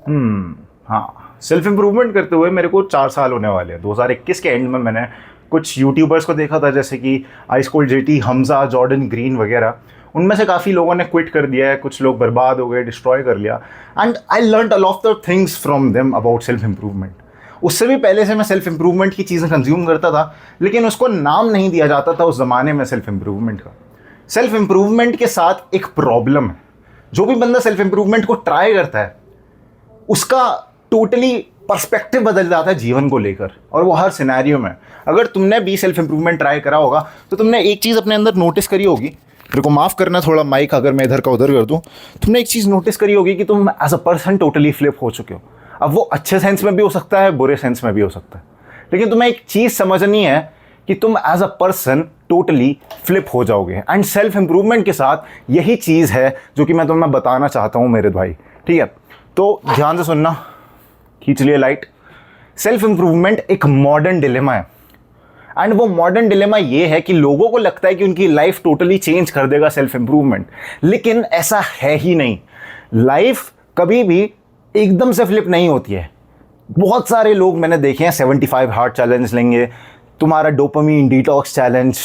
हाँ, self improvement करते हुए मेरे को 4 साल होने वाले हैं। 2021 के एंड में मैंने कुछ यूट्यूबर्स को देखा था, जैसे कि ice cold jetty, Hamza, Jordan green वगैरह। उनमें से काफ़ी लोगों ने क्विट कर दिया है, कुछ लोग बर्बाद हो गए, डिस्ट्रॉय कर लिया। And I learn a lot of things from them about self improvement. उससे भी पहले से मैं सेल्फ इम्प्रूवमेंट की चीज़ें कंज्यूम करता था, लेकिन उसको नाम नहीं दिया जाता था उस ज़माने में सेल्फ इम्प्रूवमेंट का। सेल्फ इम्प्रूवमेंट के साथ एक प्रॉब्लम है, जो भी बंदा सेल्फ इम्प्रूवमेंट को ट्राई करता है उसका टोटली पर्सपेक्टिव बदल जाता है जीवन को लेकर, और वो हर सिनेरियो में। अगर तुमने भी सेल्फ इम्प्रूवमेंट ट्राई करा होगा तो तुमने एक चीज़ अपने अंदर नोटिस करी होगी। मेरे को माफ़ करना थोड़ा माइक अगर मैं इधर का उधर कर दूँ। तुमने एक चीज़ नोटिस करी होगी कि तुम as a person totally flip हो चुके हो। अब वो अच्छे सेंस में भी हो सकता है, बुरे सेंस में भी हो सकता है, लेकिन तुम्हें एक चीज़ समझनी है कि तुम as a person totally flip हो जाओगे। एंड सेल्फ इम्प्रूवमेंट के साथ यही चीज़ है जो कि मैं तुम्हें बताना चाहता हूँ मेरे भाई, ठीक है? तो ध्यान से सुनना, खींच लिए लाइट। सेल्फ इम्प्रूवमेंट एक मॉडर्न डिलेमा है, एंड वो मॉडर्न डिलेमा ये है कि लोगों को लगता है कि उनकी लाइफ टोटली चेंज कर देगा सेल्फ इम्प्रूवमेंट, लेकिन ऐसा है ही नहीं। लाइफ कभी भी एकदम से फ्लिप नहीं होती है। बहुत सारे लोग मैंने देखे हैं 75 हार्ट चैलेंज लेंगे, तुम्हारा dopamine detox challenge,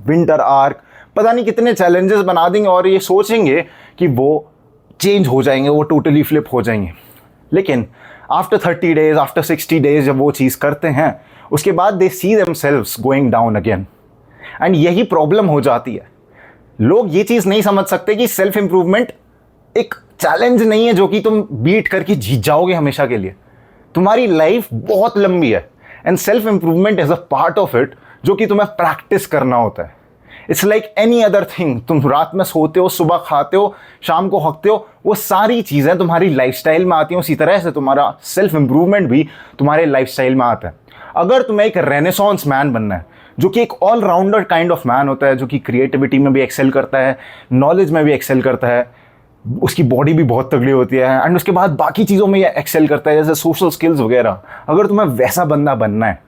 winter arc, पता नहीं कितने चैलेंजेस बना देंगे और ये सोचेंगे कि वो चेंज हो जाएंगे, वो टोटली फ्लिप हो जाएंगे। लेकिन आफ्टर 30 डेज, आफ्टर 60 डेज जब वो चीज़ करते हैं, उसके बाद they see themselves going down again. And यही प्रॉब्लम हो जाती है। लोग ये चीज़ नहीं समझ सकते कि सेल्फ इम्प्रूवमेंट एक चैलेंज नहीं है जो कि तुम बीट करके जीत जाओगे हमेशा के लिए। तुम्हारी लाइफ बहुत लंबी है, and self improvement is a part of it जो कि तुम्हें प्रैक्टिस करना होता है। It's like any other thing. तुम रात में सोते हो, सुबह खाते हो, शाम को हकते हो, वो सारी चीज़ें तुम्हारी लाइफस्टाइल में आती हैं। उसी तरह से तुम्हारा सेल्फ इम्प्रूवमेंट भी तुम्हारे लाइफस्टाइल में आता है। अगर तुम्हें एक रेनेसॉन्स मैन बनना है, जो कि एक ऑलराउंडर काइंड ऑफ मैन होता है, जो कि क्रिएटिविटी में भी एक्सेल करता है, नॉलेज में भी एक्सेल करता है, उसकी बॉडी भी बहुत तगड़ी होती है, एंड उसके बाद बाकी चीज़ों में ये एक्सेल करता है, जैसे सोशल स्किल्स वगैरह। अगर तुम्हें वैसा बंदा बनना है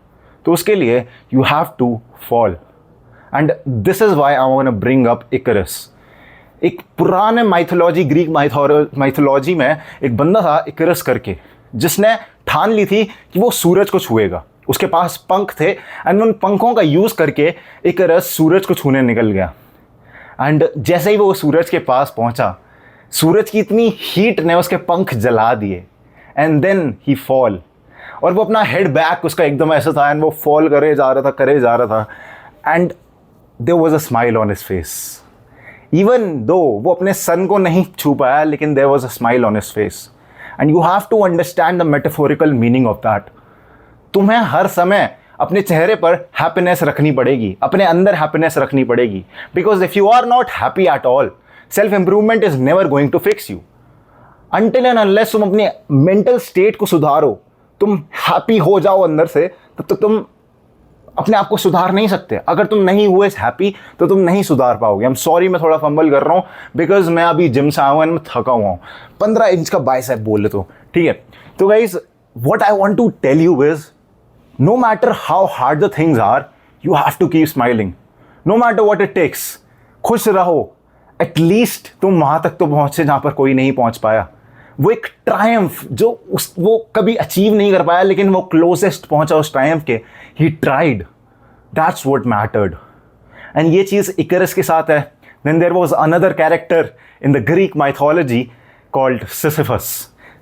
तो उसके लिए you have to fall. And this is why I want to bring up Icarus. एक पुराने माइथोलॉजी, ग्रीक माइथोलॉजी में एक बंदा था इकरस करके, जिसने ठान ली थी कि वो सूरज को छुएगा। उसके पास पंख थे, एंड उन पंखों का यूज़ करके इकरस सूरज को छूने निकल गया। एंड जैसे ही वो सूरज के पास पहुंचा, सूरज की इतनी हीट ने उसके पंख जला दिए, एंड देन ही फॉल। और वो अपना हेड बैक उसका एकदम ऐसा था, एंड वो फॉल करे जा रहा था, and there was a smile on his face. Even though वो अपने सन को नहीं छू पाया, लेकिन there was a smile on his face. And you have to understand the metaphorical meaning of that. तुम्हें हर समय अपने चेहरे पर हैप्पीनेस रखनी पड़ेगी, अपने अंदर हैप्पीनेस रखनी पड़ेगी, because if you are not happy at all, self improvement is never going to fix you. Until and unless तुम अपने मेंटल स्टेट को सुधारो, तुम हैप्पी हो जाओ अंदर से, तब तक तुम अपने आप को सुधार नहीं सकते। अगर तुम नहीं हुए हैप्पी तो तुम नहीं सुधार पाओगे। आई एम सॉरी, मैं थोड़ा फंबल कर रहा हूँ बिकॉज मैं अभी जिम से आया हूँ एंड मैं थका हुआ हूँ। 15 इंच का बाइसेप बोले तो ठीक है। तो guys, what I want to tell you is, no matter how hard the things are, you have to keep smiling, no matter what it takes. खुश रहो, एटलीस्ट तुम वहां तक तो पहुंचे जहां पर कोई नहीं पहुंच पाया। वो एक ट्रायम्फ जो वो कभी अचीव नहीं कर पाया, लेकिन वो क्लोजेस्ट पहुंचा उस ट्रायम्फ के। He tried, that's what mattered. And ये चीज़ इकरस के साथ है। Then there was another character in the Greek mythology called Sisyphus.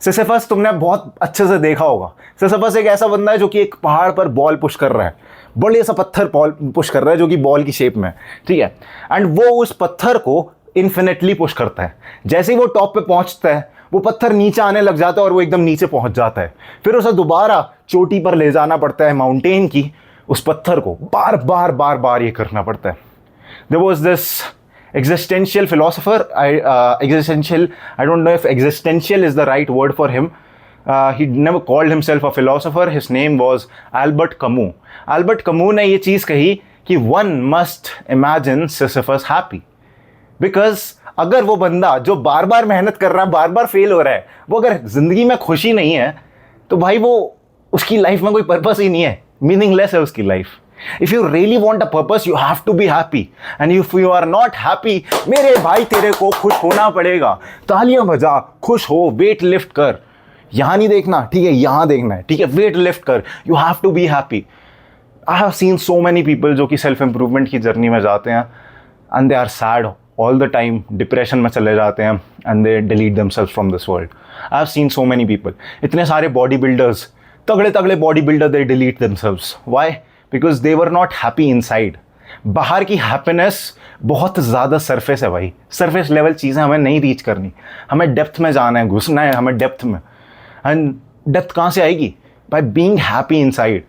Sisyphus तुमने बहुत अच्छे से देखा होगा। सिसिफस एक ऐसा बंदा है जो कि एक पहाड़ पर बॉल पुश कर रहा है, बड़े सा पत्थर बॉल पुश कर रहा है जो कि बॉल की शेप में, ठीक है। एंड वो उस पत्थर को इन्फिनिटली पुश करता है। जैसे ही वो टॉप पे पहुंचता है, वो पत्थर नीचे आने लग जाता है और वो एकदम नीचे पहुंच जाता है। फिर उसे दोबारा चोटी पर ले जाना पड़ता है, माउंटेन की, उस पत्थर को बार बार ये करना पड़ता है। There was this existential philosopher, I don't know if existential is the right word for him. He never called himself a philosopher. His name was Albert Camus. Albert Camus ने ये चीज़ कही कि one must imagine Sisyphus happy, because अगर वो बंदा जो बार बार मेहनत कर रहा है, बार बार फेल हो रहा है, वो अगर जिंदगी में खुशी नहीं है तो भाई वो उसकी लाइफ में कोई पर्पस ही नहीं है, मीनिंगलेस है उसकी life. If you really want a purpose, you have to be happy. And if you are not happy, मेरे भाई तेरे को खुश होना पड़ेगा। तालियां बजा, खुश हो, वेट लिफ्ट कर। यहाँ नहीं देखना, ठीक है, यहाँ देखना है, ठीक है, वेट लिफ्ट कर, you have to be happy. I have seen so many people जो कि सेल्फ इम्प्रूवमेंट की जर्नी में जाते हैं and they are sad all the time, depression में चले जाते हैं and they delete themselves from this world. I have seen so many people, इतने सारे बॉडी बिल्डर्स, तगड़े तगड़े body builder, they delete themselves. Why? Because they were not happy inside. बाहर की हैप्पीनेस बहुत ज़्यादा सरफेस है भाई, सरफेस लेवल चीज़ें हमें नहीं रीच करनी, हमें डेप्थ में जाना है, घुसना है हमें डेप्थ में। एंड डेप्थ कहाँ से आएगी? By being happy inside.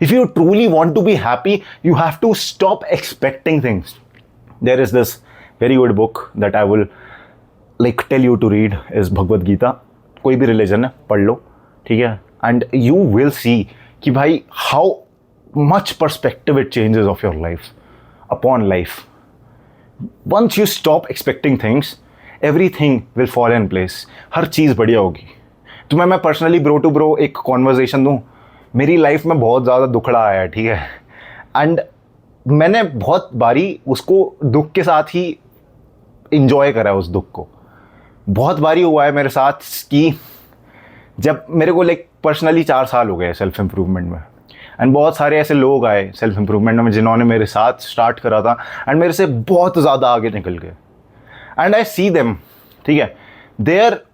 If you truly want to be happy, you have to stop expecting things. There is this very good book that I will like tell you to read is Bhagavad Gita. कोई भी religion है पढ़ लो, ठीक है, and you will see कि भाई how much perspective it changes of your life upon life. Once you stop expecting things, everything will fall in place. हर चीज़ बढ़िया होगी। तुम्हें मैं पर्सनली ब्रो टू ब्रो एक कॉन्वर्जेशन दूँ, मेरी लाइफ में बहुत ज़्यादा दुखड़ा आया है, ठीक है, एंड मैंने बहुत बारी उसको दुख के साथ ही इंजॉय करा है। उस दुख को बहुत बारी हुआ है मेरे साथ कि जब मेरे को लाइक पर्सनली 4 साल हो गए सेल्फ इम्प्रूवमेंट में, एंड बहुत सारे ऐसे लोग आए सेल्फ इम्प्रूवमेंट में जिन्होंने मेरे साथ स्टार्ट करा था एंड मेरे से बहुत ज़्यादा आगे निकल गए, एंड आई सी देम, ठीक है, their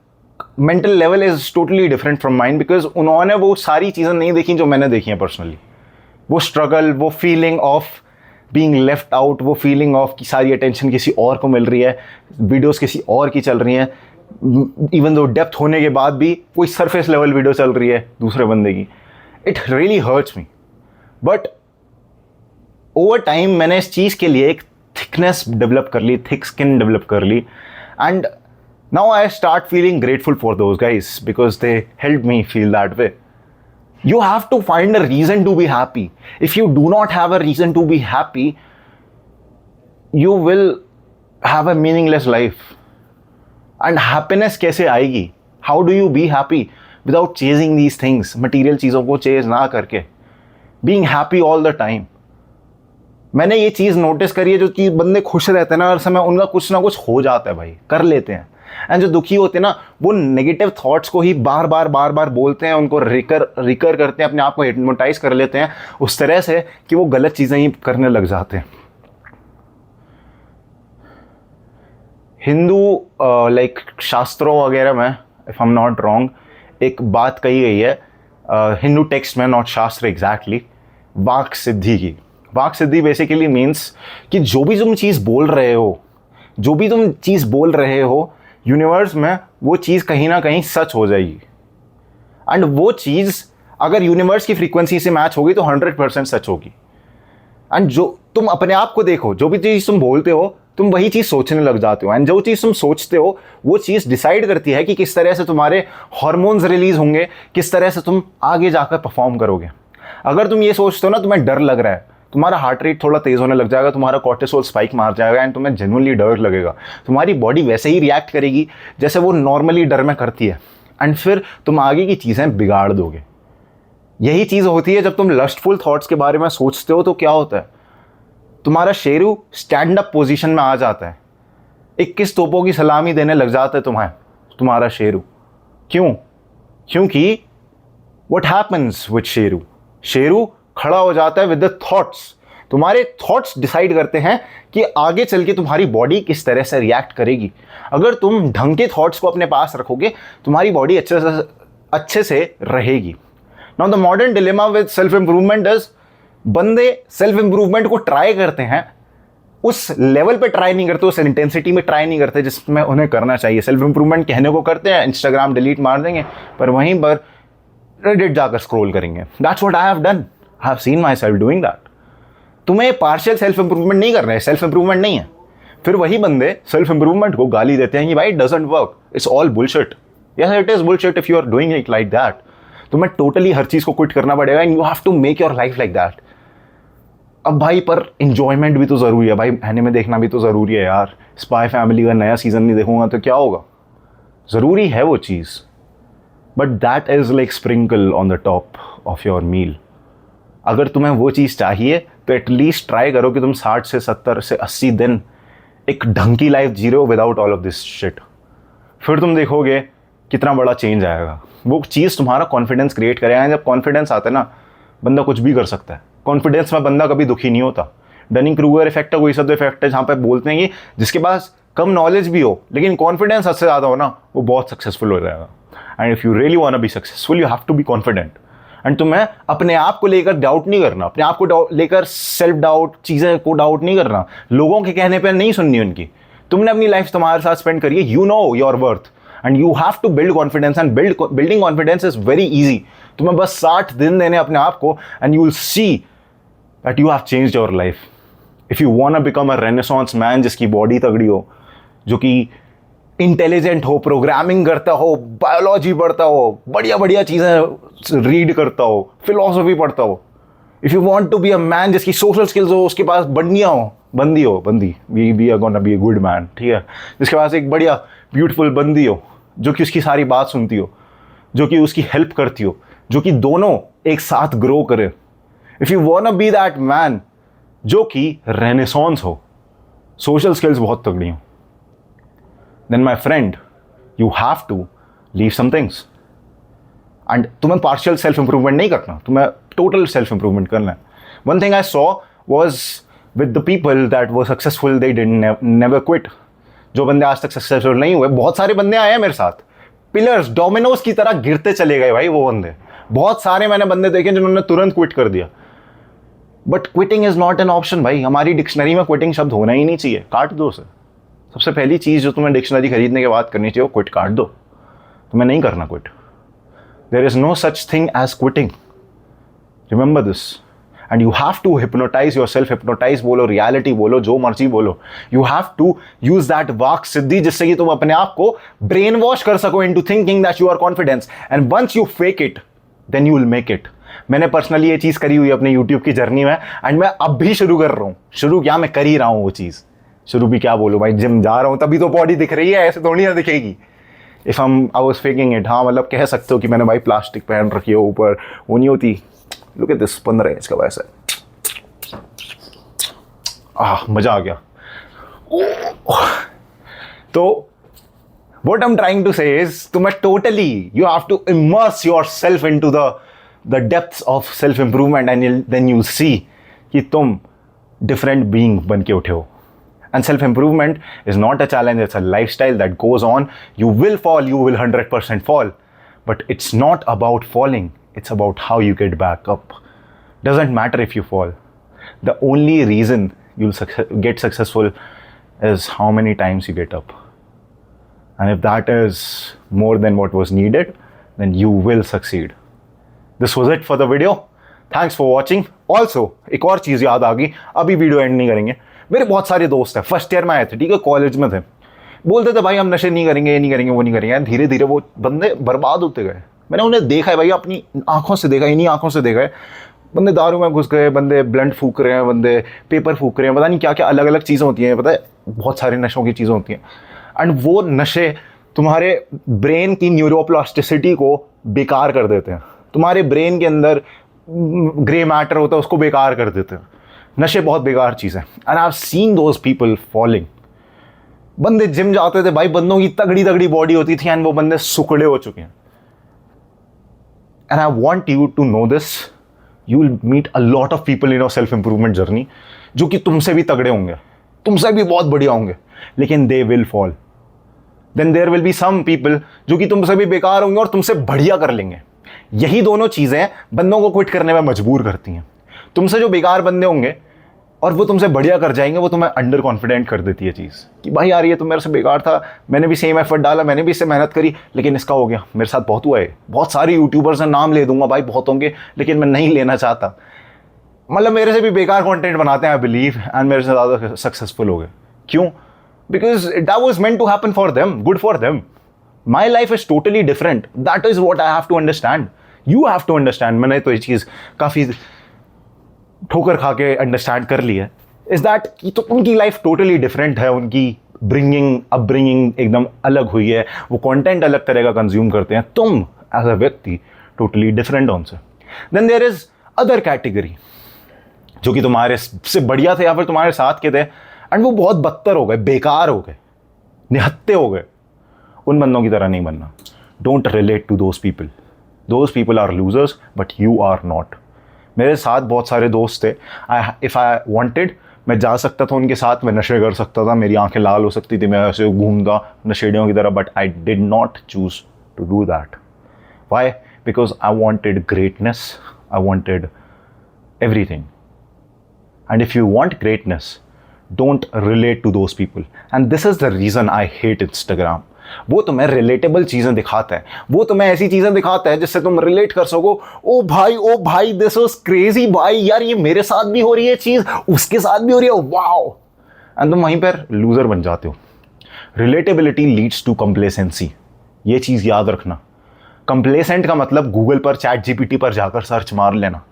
mental level is totally different from mind, because उन्होंने वो सारी चीज़ें नहीं देखी जो मैंने देखी हैं पर्सनली। वो स्ट्रगल, वो feeling of being left out, वो फीलिंग ऑफ कि सारी अटेंशन किसी और को मिल रही है, वीडियोस किसी और की चल रही हैं, इवन दो डेप्थ होने के बाद भी कोई सरफेस लेवल वीडियो चल रही है दूसरे बंदे की। It really hurts me, but over time मैंने इस चीज़ के लिए एक थिकनेस डेवलप कर ली, थिक स्किन डेवलप कर ली, and now I start feeling grateful for those guys because they helped me feel that way. You have to find a reason to be happy. If you do not have a reason to be happy, you will have a meaningless life. And happiness कैसे आएगी? How do you be happy without chasing these things? Material चीज़ों को chase ना करके, being happy all the time. मैंने ये चीज़ notice करी है, जो चीज़ बंदे खुश रहते हैं ना हर समय, उनका कुछ ना कुछ हो जाता है भाई, कर लेते हैं। एंड जो दुखी होते हैं ना, वो नेगेटिव थॉट्स को ही बार बार बोलते हैं, उनको रिकर करते हैं, अपने आप को हिप्नोटाइज कर लेते हैं उस तरह से कि वो गलत चीज़ें ही करने लग जाते हैं। हिंदू लाइक शास्त्रों वगैरह में, if I am not wrong, एक बात कही गई है हिंदू टेक्स्ट में, नॉट शास्त्र एग्जैक्टली, वाक सिद्धि की। वाक सिद्धि बेसिकली मीन्स कि जो भी तुम चीज़ बोल रहे हो यूनिवर्स में, वो चीज़ कहीं ना कहीं सच हो जाएगी। एंड वो चीज़ अगर यूनिवर्स की फ्रीक्वेंसी से मैच होगी तो 100% सच होगी। एंड जो तुम अपने आप को देखो, जो भी चीज़ तुम बोलते हो, तुम वही चीज़ सोचने लग जाते हो, एंड जो चीज़ तुम सोचते हो वो चीज़ डिसाइड करती है कि किस तरह से तुम्हारे हार्मोन्स रिलीज होंगे, किस तरह से तुम आगे जाकर परफॉर्म करोगे। अगर तुम ये सोचते हो ना तुम्हें डर लग रहा है, तुम्हारा हार्ट रेट थोड़ा तेज़ होने लग जाएगा, तुम्हारा कॉर्टिसोल स्पाइक मार जाएगा, एंड तुम्हें जेन्युइनली डर लगेगा। तुम्हारी बॉडी वैसे ही रिएक्ट करेगी जैसे वो नॉर्मली डर में करती है, एंड फिर तुम आगे की चीज़ें बिगाड़ दोगे। यही चीज़ होती है जब तुम लस्टफुल थॉट्स के बारे में सोचते हो, तो क्या होता है, तुम्हारा शेरू स्टैंड अप पोजीशन में आ जाता है, 21 तोपों की सलामी देने लग जाता है तुम्हारा शेरू। क्यों? क्योंकि व्हाट हैपन्स विद शेरू खड़ा हो जाता है विद द थॉट्स। तुम्हारे थॉट्स डिसाइड करते हैं कि आगे चल के तुम्हारी बॉडी किस तरह से रिएक्ट करेगी। अगर तुम ढंग के थॉट्स को अपने पास रखोगे, तुम्हारी बॉडी अच्छे से रहेगी। Now the modern dilemma with self improvement is, बंदे सेल्फ इंप्रूवमेंट को ट्राई करते हैं, उस लेवल पे ट्राई नहीं करते, उस इंटेंसिटी में ट्राई नहीं करते जिसमें उन्हें करना चाहिए। सेल्फ इंप्रूवमेंट कहने को करते हैं, इंस्टाग्राम डिलीट मार देंगे, पर वहीं पर रेडिट जाकर स्क्रॉल करेंगे। That's what I have done, I have seen my self doing that. तुम्हें पार्शियल सेल्फ इंप्रूवमेंट नहीं करना है, सेल्फ इंप्रूवमेंट नहीं है। फिर वही बंदे सेल्फ इंप्रूवमेंट को गाली देते हैं कि भाई it doesn't work, it's all bullshit. Yes it is bullshit if you are doing it like that. तुम्हें टोटली हर चीज़ को क्विट करना पड़ेगा, and you have to make your life like that. अब भाई पर इंजॉयमेंट भी तो ज़रूरी है भाई, एनिमे देखना भी तो ज़रूरी है यार। स्पाई फैमिली का नया सीज़न नहीं देखूंगा तो क्या होगा, ज़रूरी है वो चीज़, but that is like sprinkle on the top of your meal. अगर तुम्हें वो चीज़ चाहिए तो एटलीस्ट ट्राई करो कि तुम 60 से 70 से 80 दिन एक ढंग की लाइफ जी रहे हो without all of this shit. फिर तुम देखोगे कितना बड़ा चेंज आएगा। वो चीज़ तुम्हारा कॉन्फिडेंस क्रिएट करेगा। जब कॉन्फिडेंस आता है ना, बंदा कुछ भी कर सकता है। कॉन्फिडेंस में बंदा कभी दुखी नहीं होता। डनिंग क्रूगर इफेक्ट है, कोई सा इफेक्ट है जहाँ पे बोलते हैं कि जिसके पास कम नॉलेज भी हो लेकिन कॉन्फिडेंस हद से ज़्यादा हो ना, वो बहुत सक्सेसफुल हो जाएगा। And if you really want to be successful you have to be confident. And तुम्हें अपने आप को लेकर डाउट नहीं करना, अपने आप को लेकर सेल्फ डाउट, चीज़ें को डाउट नहीं करना, लोगों के कहने पर नहीं सुननी उनकी। तुमने अपनी लाइफ तुम्हारे साथ स्पेंड करी है, you know your worth and you have to build confidence. And building confidence is very easy. तुम्हें बस 60 दिन देने अपने आप को and you will see that you have changed your life. If you want to become a renaissance man, जिसकी body तगड़ी हो, जो कि इंटेलिजेंट हो, प्रोग्रामिंग करता हो, बायोलॉजी पढ़ता हो, बढ़िया बढ़िया चीज़ें रीड करता हो, फिलोसफी पढ़ता हो। If you want to be a man जिसकी सोशल स्किल्स हो, उसके पास बंदी we are gonna be a good man, ठीक है, जिसके पास एक बढ़िया ब्यूटीफुल बंदी हो जो कि उसकी सारी बात सुनती हो, जो कि उसकी हेल्प करती हो, जो कि दोनों एक साथ ग्रो करे। If you want to be that man जो कि रेनेसांस हो, सोशल स्किल्स बहुत तगड़ी हो, then my friend you have to leave some things। and तुम्हें partial self improvement नहीं करना, तुम्हें total self improvement करना है। one thing I saw was with the people that were successful they didn't never quit। जो बंदे आज तक सक्सेसफुल नहीं हुए, बहुत सारे बंदे आए हैं मेरे साथ, पिलर्स डोमिनोज की तरह गिरते चले गए भाई वो बंदे। बहुत सारे मैंने बंदे देखे जिन्होंने तुरंत क्विट कर दिया। But quitting is not an option भाई। हमारी डिक्शनरी में क्विटिंग शब्द होना ही नहीं चाहिए, काट दो उसे। सबसे पहली चीज़ जो तुम्हें डिक्शनरी खरीदने के बाद करनी चाहिए वो क्विट काट दो। तुम्हें नहीं करना quit. There is no such thing as quitting, remember this. And you have to hypnotise yourself. Hypnotise बोलो, रियलिटी बोलो, जो मर्जी बोलो, you have to use that वाक सिद्धि जिससे कि तुम अपने आप को ब्रेन वॉश कर सको into thinking that you are confidence. And once you fake it then you will make it. मैंने पर्सनली ये चीज़ करी हुई है अपने यूट्यूब की जर्नी में, एंड मैं अब भी शुरू कर रहा हूँ। शुरू क्या, मैं कर ही रहा हूँ वो चीज़। शुरू भी क्या बोलूँ भाई, जिम जा रहा हूँ तभी तो बॉडी दिख रही है, ऐसे थोड़ी ना दिखेगी। If I was faking it, हाँ मतलब कह सकते हो कि मैंने भाई प्लास्टिक पहन रखी है ऊपर, वो नहीं होती। लुक एट दिस, 15 इंच का वैसा। मज़ा आ गया। तो what I'm trying to say is तुम्हें totally you have to immerse yourself into the depths of self improvement and then you'll see कि तुम different being बन के उठे हो। And self improvement is not a challenge, it's a lifestyle that goes on। You will fall, you will 100% fall, but it's not about falling, it's about how you get back up। Doesn't matter if you fall, the only reason you'll get successful is how many times you get up। And if that is more than what was needed, then you will succeed। This was it for the video। Thanks for watching। Also, एक और चीज़ याद आ गई, अभी video and नहीं करेंगे। मेरे बहुत सारे दोस्त हैं, फर्स्ट ईयर में आए थे, ठीक है, कॉलेज में थे, बोलते थे भाई हम नशे नहीं करेंगे, ये नहीं करेंगे, वो नहीं करेंगे। धीरे धीरे वो बंदे बर्बाद होते गए। मैंने उन्हें देखा है भाई, अपनी आंखों से देखा, इन्हीं आंखों से देखा है। बंदे दारू में घुस गए, बंदे ब्लंट फूक रहे हैं, बंदे पेपर फूक रहे हैं, पता नहीं क्या क्या अलग अलग चीज़ें होती हैं, पता है बहुत सारे नशों की चीज़ें होती हैं। एंड वो नशे तुम्हारे ब्रेन की न्यूरोप्लास्टिसिटी को बेकार कर देते हैं। तुम्हारे ब्रेन के अंदर ग्रे मैटर होता है, उसको बेकार कर देते हैं। नशे बहुत बेकार चीज़ है। And I have seen those people falling. बंदे जिम जाते थे भाई, बंदों की तगड़ी तगड़ी बॉडी होती थी एंड वो बंदे सुकड़े हो चुके हैं। And I want you to know this, you will meet a lot of people in your self improvement journey जो कि तुमसे भी तगड़े होंगे, तुमसे भी बहुत बढ़िया होंगे, लेकिन they will fall. Then there will be some people जो कि तुमसे भी बेकार होंगे और तुमसे बढ़िया कर लेंगे। यही दोनों चीज़ें बंदों को क्विट करने में मजबूर करती हैं। तुमसे जो बेकार बंदे होंगे और वो तुमसे बढ़िया कर जाएंगे, वो तुम्हें अंडर कॉन्फिडेंट कर देती है चीज़ कि भाई यार ये तो मेरे से बेकार था, मैंने भी सेम एफर्ट डाला, मैंने भी इससे मेहनत करी, लेकिन इसका हो गया। मेरे साथ बहुत हुआ है, बहुत सारे यूट्यूबर्स हैं, नाम ले दूंगा भाई, बहुत होंगे, लेकिन मैं नहीं लेना चाहता। मतलब मेरे से भी बेकार कंटेंट बनाते हैं आई बिलीव, एंड मेरे से ज़्यादा सक्सेसफुल हो गए। क्यों? Because that was meant to happen for them, good for them. My life is totally different, that is what I have to understand, you have to understand. मैंने तो ये चीज़ काफ़ी ठोकर खा के अंडरस्टैंड कर ली है, इज दैट कि तो उनकी लाइफ टोटली डिफरेंट है, उनकी अपब्रिंगिंग एकदम अलग हुई है, वो कंटेंट अलग तरह का कंज्यूम करते हैं। तुम एज अ व्यक्ति टोटली डिफरेंट हो उनसे। Then there is other category जो कि तुम्हारे से बढ़िया थे या फिर तुम्हारे साथ के थे एंड वो बहुत बदतर हो गए, बेकार हो गए, निहत्ते हो गए। उन बंदों की तरह नहीं बनना। Don't relate to those people are losers but you are not. मेरे साथ बहुत सारे दोस्त थे, इफ़ आई वांटेड मैं जा सकता था उनके साथ, मैं नशे कर सकता था, मेरी आंखें लाल हो सकती थी, मैं ऐसे घूमता नशेड़ियों की तरह, but I did not choose to do that. Why? Because I wanted greatness, I wanted everything. And if you want greatness, don't relate to those people. And this is the reason I hate Instagram. वो तुम्हें relatable चीज़ें दिखाता है, वो तुम्हें ऐसी चीज़ें दिखाता है जिससे तुम रिलेट कर सको। ओ भाई दिस वाज क्रेजी भाई, यार ये मेरे साथ भी हो रही है चीज़, उसके साथ भी हो रही है, वाओ। एंड तुम वहीं पर लूजर बन जाते हो। रिलेटेबिलिटी लीड्स टू कंप्लेसेंसी, ये चीज़ याद रखना। कंप्लेसेंट का मतलब गूगल पर ChatGPT पर जाकर सर्च मार लेना।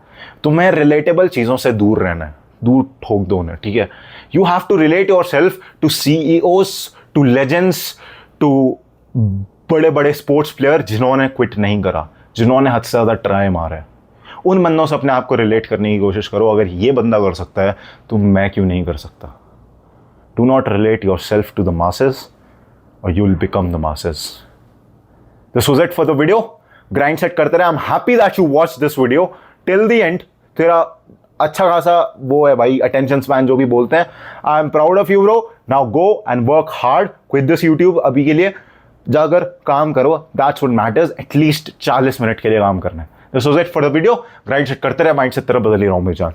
तुम्हें रिलेटेबल चीज़ों से दूर रहना है, दूर ठोक दो उन्हें, ठीक है। You have to relate your self to CEOs, to legends, to बड़े बड़े स्पोर्ट्स प्लेयर जिन्होंने क्विट नहीं करा, जिन्होंने हद से ज़्यादा ट्राई मारा है। उन बंदों से अपने आप को रिलेट करने की कोशिश करो। अगर ये बंदा कर सकता है तो मैं क्यों नहीं कर सकता। Do not relate your self to the masses और you will become the masses. This was it for the video. Grindset करते रहे। I am happy that you watch this video till the end. तेरा अच्छा खासा वो है भाई, attention span जो भी बोलते हैं। I am proud of you bro. Now go and work hard with this YouTube. अभी के लिए जाकर काम करो, that's what matters. At least 40 minute के लिए काम करना है। This was it for the video. Grindset करते रहे, माइंड सेट तरफ बदल ही रहा हूँ मैं जान।